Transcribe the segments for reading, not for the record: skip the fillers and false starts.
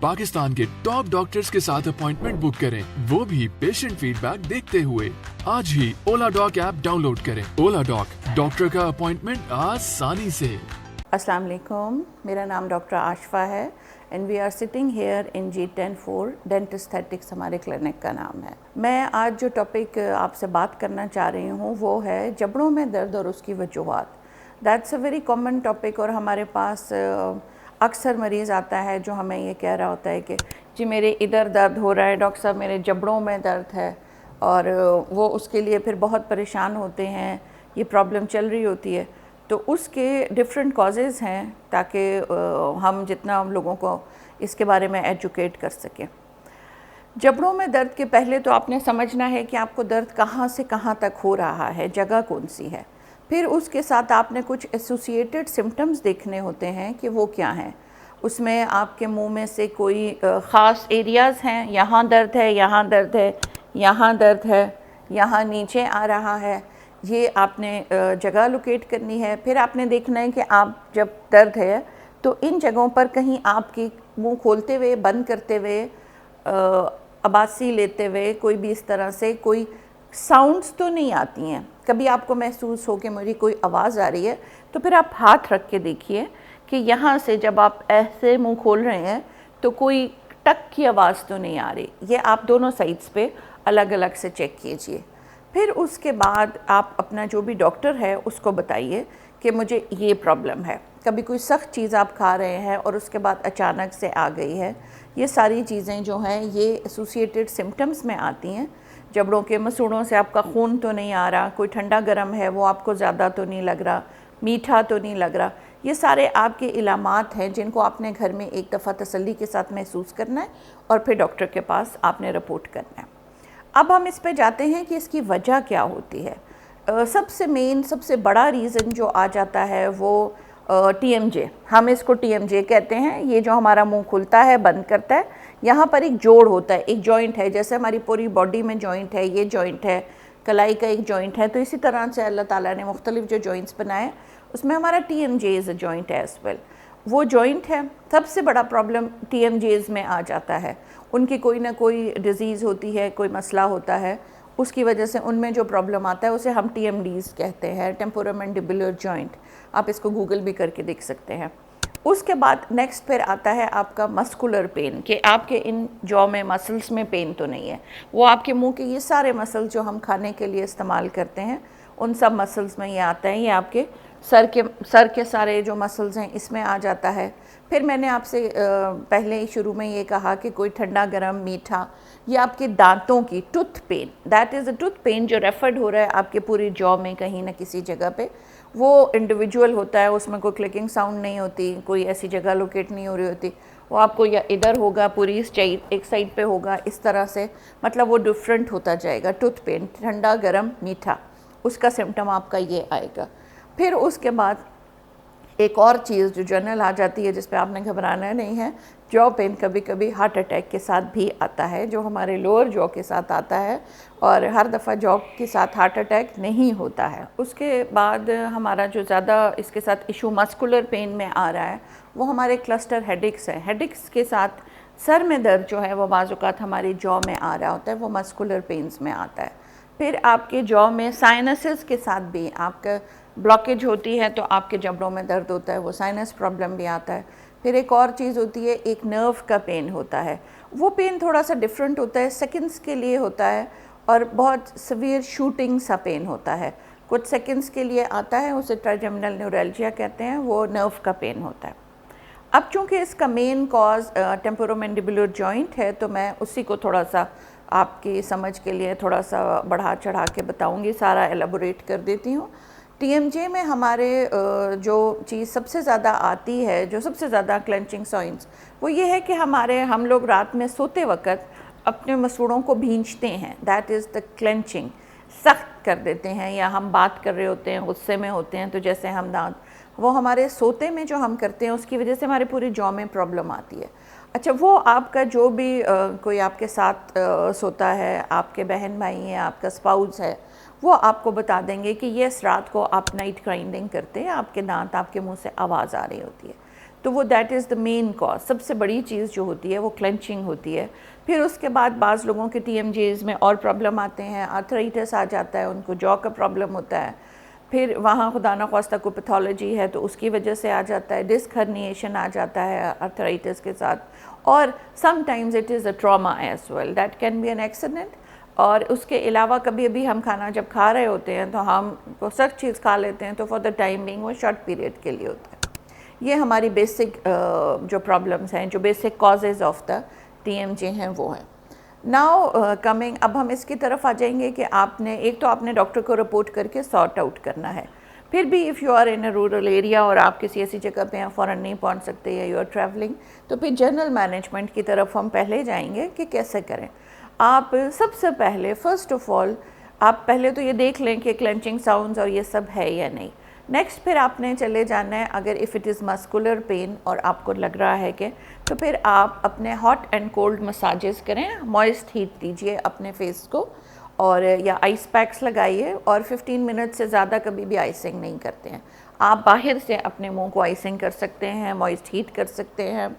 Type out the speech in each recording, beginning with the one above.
पाकिस्तान के top doctors के साथ अपॉइंटमेंट बुक करें, वो भी पेशेंट फीडबैक देखते हुए। आज ही ओला डॉक ऐप डाउनलोड करें। ओला डॉक, डॉक्टर का अपॉइंटमेंट आसानी से। अस्सलाम वालेकुम, मेरा नाम डॉक्टर आशफा है and we are sitting here in G104 dent aesthetics हमारे क्लिनिक का नाम है। मैं आज जो टॉपिक आपसे बात करना चाह रही हूँ वो है जबड़ों में दर्द और उसकी वजूहात। That's a very common topic और हमारे पास अक्सर मरीज़ आता है जो हमें ये कह रहा होता है कि जी मेरे इधर दर्द हो रहा है डॉक्टर साहब, मेरे जबड़ों में दर्द है, और वो उसके लिए फिर बहुत परेशान होते हैं, ये प्रॉब्लम चल रही होती है। तो उसके डिफरेंट कॉजेज़ हैं ताकि हम जितना हम लोगों को इसके बारे में एजुकेट कर सकें। जबड़ों में दर्द के पहले तो आपने समझना है कि आपको दर्द कहाँ से कहाँ तक हो रहा है, जगह कौन सी है। फिर उसके साथ आपने कुछ एसोसिएटेड सिम्टम्स देखने होते हैं कि वो क्या हैं। उसमें आपके मुंह में से कोई ख़ास एरियाज़ हैं, यहाँ दर्द है, यहाँ दर्द है, यहाँ दर्द है, यहाँ नीचे आ रहा है, ये आपने जगह लोकेट करनी है। फिर आपने देखना है कि आप जब दर्द है तो इन जगहों पर कहीं आपकी मुंह खोलते हुए, बंद करते हुए, अबासी लेते हुए कोई भी इस तरह से कोई साउंड्स तो नहीं आती हैं। कभी आपको महसूस हो कि मेरी कोई आवाज़ आ रही है तो फिर आप हाथ रख के देखिए कि यहाँ से जब आप ऐसे मुंह खोल रहे हैं तो कोई टक की आवाज़ तो नहीं आ रही। ये आप दोनों साइड्स पे अलग अलग से चेक कीजिए। फिर उसके बाद आप अपना जो भी डॉक्टर है उसको बताइए कि मुझे ये प्रॉब्लम है। कभी कोई सख्त चीज़ आप खा रहे हैं और उसके बाद अचानक से आ गई है, ये सारी चीज़ें जो हैं ये एसोसिएटेड सिम्टम्स में आती हैं। जबड़ों के मसूड़ों से आपका खून तो नहीं आ रहा, कोई ठंडा गर्म है वो आपको ज़्यादा तो नहीं लग रहा, मीठा तो नहीं लग रहा। ये सारे आपके इलामात हैं जिनको आपने घर में एक दफ़ा तसल्ली के साथ महसूस करना है और फिर डॉक्टर के पास आपने रिपोर्ट करना है। अब हम इस पे जाते हैं कि इसकी वजह क्या होती है। सबसे बड़ा रीज़न जो आ जाता है वो TMJ, हम इसको TMJ कहते हैं। ये जो हमारा मुंह खुलता है, बंद करता है, यहाँ पर एक जोड़ होता है, एक जॉइंट है। जैसे हमारी पूरी बॉडी में जॉइंट है, ये जॉइंट है, कलाई का एक जॉइंट है, तो इसी तरह से अल्लाह ताला ने मुख्तलिफ जो जॉइंट्स बनाए उसमें हमारा TMJ इज़ अ जॉइंट है एज वेल। वो जॉइंट है। सबसे बड़ा प्रॉब्लम TMJs में आ जाता है, उनकी कोई ना कोई डिज़ीज़ होती है, कोई मसला होता है, उसकी वजह से उनमें जो प्रॉब्लम आता है उसे हम TMDs कहते हैं, टेम्पोरोमैंडिबुलर जॉइंट। आप इसको गूगल भी करके देख सकते हैं। उसके बाद नेक्स्ट फिर आता है आपका मस्कुलर पेन, कि आपके इन जॉ में मसल्स में पेन तो नहीं है। वो आपके मुंह के ये सारे मसल्स जो हम खाने के लिए इस्तेमाल करते हैं उन सब मसल्स में ये आता है। ये आपके सर के सारे जो मसल्स हैं इसमें आ जाता है। फिर मैंने आपसे पहले ही शुरू में ये कहा कि कोई ठंडा गर्म मीठा, ये आपके दांतों की tooth pain, that is a tooth pain जो रेफर्ड हो रहा है आपके पूरी जॉ में कहीं ना किसी जगह पे। वो इंडिविजुअल होता है, उसमें कोई क्लिकिंग साउंड नहीं होती, कोई ऐसी जगह लोकेट नहीं हो रही होती। वो आपको या इधर होगा, पूरी एक साइड पे होगा, इस तरह से, मतलब वो डिफरेंट होता जाएगा। टूथ पेन, ठंडा गर्म मीठा, उसका सिम्टम आपका ये आएगा। फिर उसके बाद एक और चीज़ जो जनरल आ जाती है जिस पे आपने घबराना नहीं है, जॉ पेन कभी कभी हार्ट अटैक के साथ भी आता है, जो हमारे लोअर जॉ के साथ आता है, और हर दफ़ा जॉ के साथ हार्ट अटैक नहीं होता है। उसके बाद हमारा जो ज़्यादा इसके साथ इशू मस्कुलर पेन में आ रहा है वो हमारे क्लस्टर हेडेक्स है। हेडेक्स के साथ सर में दर्द जो है वो बाज़ औक़ात हमारी जॉ में आ रहा होता है, वो मस्कुलर पेन्स में आता है। फिर आपके जॉ में साइनसेस के साथ भी आपका ब्लॉकेज होती है तो आपके जबड़ों में दर्द होता है, वो साइनस प्रॉब्लम भी आता है। फिर एक और चीज़ होती है, एक नर्व का पेन होता है। वो पेन थोड़ा सा डिफरेंट होता है, सेकंड्स के लिए होता है और बहुत सीवियर शूटिंग सा पेन होता है, कुछ सेकंड्स के लिए आता है, उसे ट्राइजेमिनल न्यूरैल्जिया कहते हैं, वो नर्व का पेन होता है। अब चूँकि इसका मेन कॉज टेम्पोरोमैंडिबुलर जॉइंट है तो मैं उसी को थोड़ा सा आपकी समझ के लिए थोड़ा सा बढ़ा चढ़ा के बताऊँगी, सारा एलेबोरेट कर देती हूँ। TMJ में हमारे जो चीज़ सबसे ज़्यादा आती है, जो सबसे ज़्यादा क्लेंचिंग साइंस, वो ये है कि हम लोग रात में सोते वक्त अपने मसूड़ों को भींचते हैं, दैट इज़ द क्लेंचिंग, सख्त कर देते हैं। या हम बात कर रहे होते हैं, गुस्से में होते हैं, तो जैसे हम दांत, वो हमारे सोते में जो हम करते हैं उसकी वजह से हमारे पूरी जॉ में प्रॉब्लम आती है। अच्छा, वो आपका जो भी कोई आपके साथ सोता है, आपके बहन भाई हैं, आपका स्पाउस है, वो आपको बता देंगे कि ये रात को आप नाइट ग्राइंडिंग करते हैं, आपके दांत, आपके मुंह से आवाज़ आ रही होती है। तो वो that is the main cause, सबसे बड़ी चीज़ जो होती है वो क्लेंचिंग होती है। फिर उसके बाद बाज़ लोगों के TMJs में और प्रॉब्लम आते हैं, आर्थराइटिस आ जाता है, उनको जॉ का प्रॉब्लम होता है, फिर वहाँ खुदा न ख्वास्ता कोई पैथोलॉजी है तो उसकी वजह से आ जाता है, डिस्क हर्निएशन आ जाता है आर्थराइटिस के साथ, और sometimes it is a trauma as well, that can be an accident. और उसके अलावा कभी अभी हम खाना जब खा रहे होते हैं तो हम को सख्त चीज़ खा लेते हैं, तो फॉर द टाइम बिंग वो शॉर्ट पीरियड के लिए होता है। ये हमारी बेसिक जो प्रॉब्लम्स हैं, जो basic causes of the TMJ हैं वो हैं। नाउ कमिंग, अब हम इसकी तरफ आ जाएंगे कि आपने एक तो आपने डॉक्टर को रिपोर्ट करके सॉर्ट आउट करना है। फिर भी if you are in a rural area और आप किसी ऐसी जगह पे हैं फ़ौरन नहीं पहुंच सकते या यू आर ट्रैवलिंग, तो फिर जनरल मैनेजमेंट की तरफ हम पहले जाएंगे कि कैसे करें। आप सबसे पहले फर्स्ट ऑफ ऑल आप पहले तो ये देख लें कि क्लेंचिंग साउंड्स और ये सब है या नहीं। नेक्स्ट फिर आपने चले जाना है, अगर if it is muscular pain और आपको लग रहा है कि, तो फिर आप अपने हॉट एंड कोल्ड मसाजेस करें, मॉइस्ट हीट दीजिए अपने फेस को, और या आइस पैक्स लगाइए, और 15 मिनट से ज़्यादा कभी भी आइसिंग नहीं करते हैं। आप बाहर से अपने मुंह को आइसिंग कर सकते हैं, मॉइस्ट हीट कर सकते हैं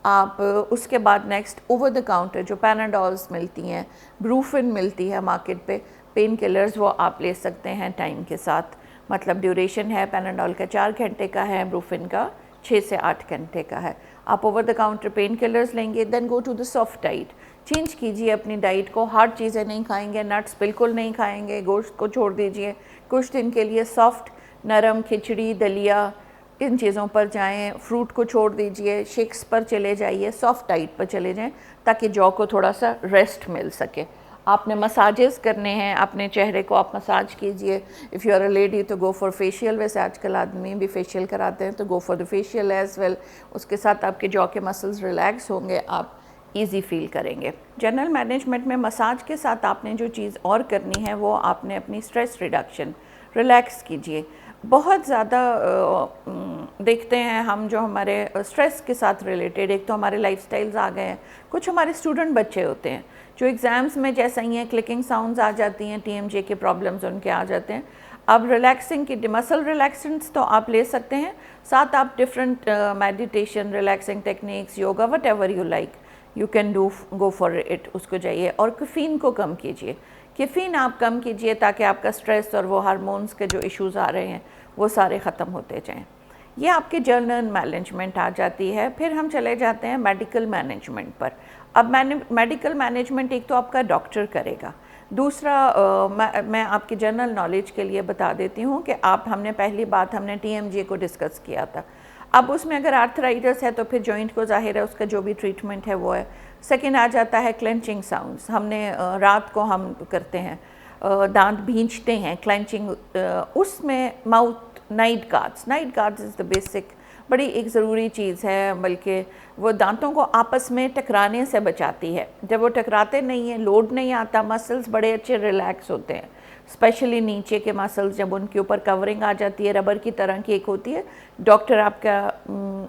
आप। उसके बाद नेक्स्ट ओवर द काउंटर जो पैनाडॉल्स मिलती हैं, ब्रूफिन मिलती है मार्केट पे, पेन किलर्स, वो आप ले सकते हैं टाइम के साथ। मतलब ड्यूरेशन है पैनाडॉल का 4 घंटे का है, ब्रूफिन का 6 से 8 घंटे का है। आप over the counter pain killers लेंगे, then go to the soft diet. Change कीजिए अपनी डाइट को, हार्ड चीज़ें नहीं खाएंगे, नट्स बिल्कुल नहीं खाएंगे, गोश्त को छोड़ दीजिए कुछ दिन के लिए। सॉफ्ट नरम खिचड़ी, दलिया, इन चीज़ों पर जाएं, फ्रूट को छोड़ दीजिए, शेक्स पर चले जाइए, सॉफ्ट डाइट पर चले जाएं ताकि जॉ को थोड़ा सा रेस्ट मिल सके। आपने मसाजेस करने हैं, अपने चेहरे को आप मसाज कीजिए। If you are a lady तो गो फॉर फेशियल, वैसे आजकल आदमी भी फेशियल कराते हैं तो go for the facial as well. उसके साथ आपके जॉ के मसल्स रिलैक्स होंगे, आप ईजी फील करेंगे। जनरल मैनेजमेंट में मसाज के साथ आपने जो चीज़ और करनी है वो आपने अपनी स्ट्रेस रिडक्शन, रिलैक्स कीजिए। बहुत ज़्यादा देखते हैं हम जो हमारे स्ट्रेस के साथ रिलेटेड, एक तो हमारे लाइफस्टाइल्स आ गए हैं, कुछ हमारे स्टूडेंट बच्चे होते हैं जो एग्ज़ाम्स में जैसा ही हैं क्लिकिंग साउंड्स आ जाती हैं, TMJ के प्रॉब्लम्स उनके आ जाते हैं। अब रिलैक्सिंग की मसल रिलैक्सेंट्स तो आप ले सकते हैं, साथ आप different meditation, relaxing techniques, yoga, what ever you like you can do, go for it, उसको जाइए। और कैफ़ीन को कम कीजिए, कैफ़ीन आप कम कीजिए ताकि आपका स्ट्रेस और वो हार्मोन्स के जो इश्यूज़ आ रहे हैं वो सारे ख़त्म होते जाएं। ये आपके जनरल मैनेजमेंट आ जाती है। फिर हम चले जाते हैं मेडिकल मैनेजमेंट पर। अब मेडिकल मैनेजमेंट एक तो आपका डॉक्टर करेगा, दूसरा मैं आपकी जनरल नॉलेज के लिए बता देती हूँ कि हमने पहली बात हमने TMJ को डिस्कस किया था। अब उसमें अगर आर्थराइटिस है तो फिर जॉइंट को ज़ाहिर है उसका जो भी ट्रीटमेंट है वो है। सेकेंड आ जाता है क्लेंचिंग साउंड्स, हमने रात को हम करते हैं, दांत भींचते हैं, क्लेंचिंग, उसमें mouth night guards is the basic, बड़ी एक ज़रूरी चीज़ है, बल्कि वो दांतों को आपस में टकराने से बचाती है। जब वो टकराते नहीं हैं, लोड नहीं आता, मसल्स बड़े अच्छे रिलैक्स होते हैं, स्पेशली नीचे के मसल्स जब उनके ऊपर कवरिंग आ जाती है, रबर की तरह की एक होती है। डॉक्टर आपका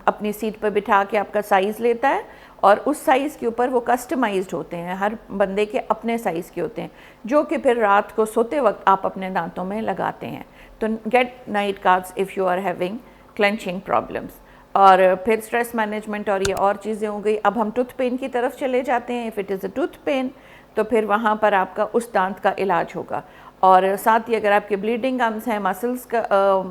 अपनी सीट पर बिठा के आपका साइज़ लेता है और उस साइज़ के ऊपर वो कस्टमाइज्ड होते हैं, हर बंदे के अपने साइज़ के होते हैं, जो कि फिर रात को सोते वक्त आप अपने दांतों में लगाते हैं। तो get night guards if you are having clenching problems. और फिर स्ट्रेस मैनेजमेंट और ये और चीज़ें हो गई। अब हम टूथ पेन की तरफ चले जाते हैं। If it is a tooth pain तो फिर वहाँ पर आपका उस दांत का इलाज होगा। और साथ ही अगर आपके ब्लीडिंग गम्स हैं, मसल्स का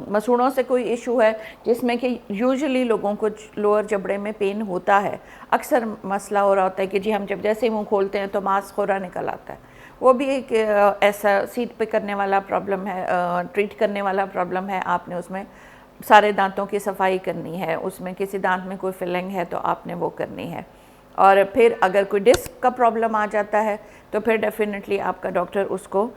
मसूड़ों से कोई इशू है जिसमें कि यूजुअली लोगों को लोअर जबड़े में पेन होता है, अक्सर मसला हो रहा होता है कि जी हम जब जैसे ही मुँह खोलते हैं तो मांस खोरा निकल आता है, वो भी एक ऐसा सीट पे करने वाला प्रॉब्लम है, ट्रीट करने वाला प्रॉब्लम है। आपने उसमें सारे दांतों की सफाई करनी है, उसमें किसी दांत में कोई फिलिंग है तो आपने वो करनी है। और फिर अगर कोई डिस्क का प्रॉब्लम आ जाता है तो फिर डेफिनेटली आपका डॉक्टर उसको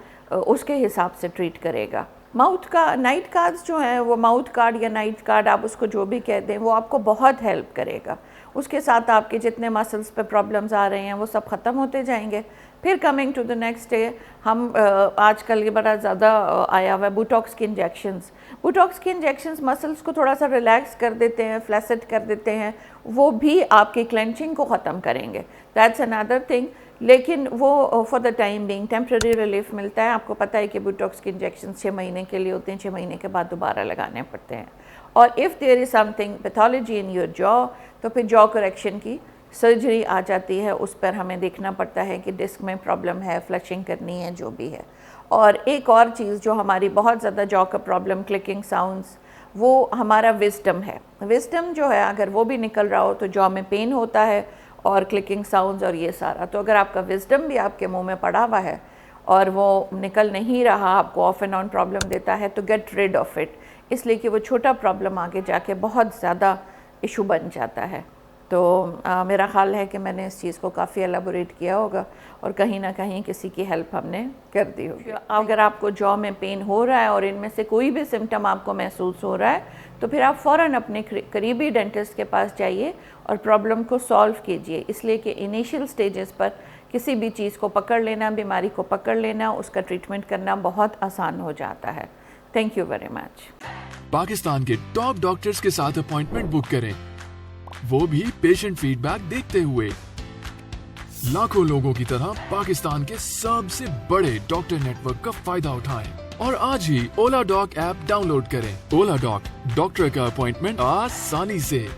उसके हिसाब से ट्रीट करेगा। माउथ का नाइट गार्ड्स जो है, वो माउथ गार्ड या नाइट गार्ड आप उसको जो भी कह दें, वो आपको बहुत हेल्प करेगा। उसके साथ आपके जितने मसल्स पे प्रॉब्लम्स आ रहे हैं वो सब ख़त्म होते जाएंगे। फिर coming to the next day, हम आजकल ये बड़ा ज़्यादा आया हुआ है बुटॉक्स के इंजेक्शंस। बुटॉक्स के इंजेक्शंस मसल्स को थोड़ा सा रिलैक्स कर देते हैं, फ्लैसिड कर देते हैं, वो भी आपकी क्लेंचिंग को ख़त्म करेंगे। That's another thing. लेकिन वो for the time being temporary relief मिलता है। आपको पता है कि बुटॉक्स के इंजेक्शन 6 महीने के लिए होते हैं, 6 महीने के बाद दोबारा लगाने पड़ते हैं। और if there is something pathology in your jaw तो फिर जॉ करेक्शन की सर्जरी आ जाती है। उस पर हमें देखना पड़ता है कि डिस्क में प्रॉब्लम है, फ्लशिंग करनी है, जो भी है। और एक और चीज़ जो हमारी बहुत ज़्यादा जॉ का प्रॉब्लम, क्लिकिंग साउंड्स, वो हमारा विजडम है। विजडम जो है अगर वो भी निकल रहा हो तो जॉ में पेन होता है और क्लिकिंग साउंड्स और ये सारा। तो अगर आपका विजडम भी आपके मुंह में पड़ा हुआ है और वो निकल नहीं रहा, आपको ऑफ एंड ऑन प्रॉब्लम देता है, तो गेट रिड ऑफ इट, इसलिए कि वो छोटा प्रॉब्लम आगे जाके बहुत ज़्यादा इशू बन जाता है। तो मेरा ख्याल है कि मैंने इस चीज़ को काफ़ी एलाबोरेट किया होगा और कहीं ना कहीं किसी की हेल्प हमने कर दी होगी। अगर आपको जॉ में पेन हो रहा है और इनमें से कोई भी सिम्टम आपको महसूस हो रहा है तो फिर आप फ़ौरन अपने करीबी डेंटिस्ट के पास जाइए और प्रॉब्लम को सॉल्व कीजिए, इसलिए कि इनिशियल स्टेजेस पर किसी भी चीज़ को पकड़ लेना, बीमारी को पकड़ लेना, उसका ट्रीटमेंट करना बहुत आसान हो जाता है। Thank you very much. Pakistan के टॉप डॉक्टर्स के साथ अपॉइंटमेंट बुक करें, वो भी पेशेंट फीडबैक देखते हुए। लाखों लोगों की तरह पाकिस्तान के सबसे बड़े डॉक्टर नेटवर्क का फायदा उठाएं और आज ही ओला डॉक ऐप डाउनलोड करें। ओला डॉक, डॉक्टर का अपॉइंटमेंट आसानी से।